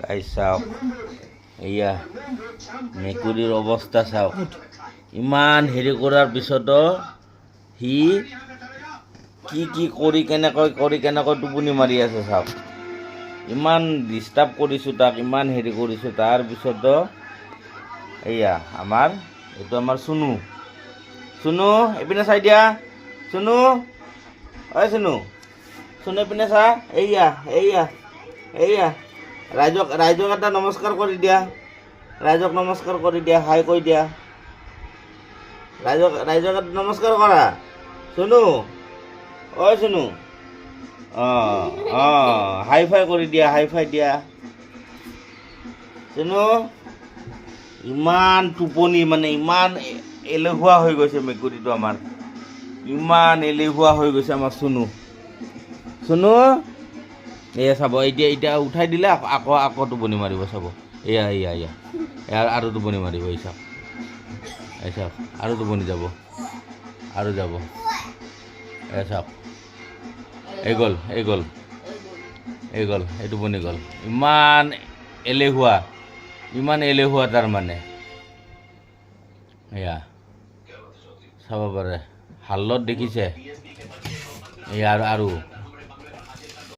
গাইছ চাওক, এয়া মেকুৰীৰ অৱস্থা চাওক। ইমান হেৰি কৰাৰ পিছতো সি কি কৰি কেনেকৈ টোপনি মাৰি আছে চাওক। ইমান ডিষ্টাৰ্ব কৰিছোঁ তাক, ইমান হেৰি কৰিছোঁ, তাৰপিছতো এয়া আমাৰ এইটো আমাৰ চুনু। চুনু এইপিনে চাই দিয়া, চুনু ঐ চুনু, চুনু এইপিনে চা। এইয়া ৰাইজক এটা নমস্কাৰ কৰি দিয়া, ৰাইজক নমস্কাৰ কৰি দিয়া, হাই কৈ দিয়া, ৰাইজক এটা নমস্কাৰ কৰা। চুনু ঐ চুনু, হাই ফাই কৰি দিয়া, হাই ফাই দিয়া। চুনু ইমান টোপনি, মানে ইমান এলেহুৱা হৈ গৈছে মেকুৰীটো আমাৰ, ইমান এলেহুৱা হৈ গৈছে আমাৰ চুনু। চুনু এয়া চাব, এতিয়া উঠাই দিলে আকৌ টোপনি মাৰিব চাব। এয়া আৰু টোপনি মাৰিব, এই চাওক আৰু টোপনি যাব, আৰু যাব। এয়া চাওক, এই গ'ল, এই টোপনি গ'ল। ইমান এলেহুৱা তাৰমানে, এয়া চাব পাৰে। হাল্লত দেখিছে, এয়া আৰু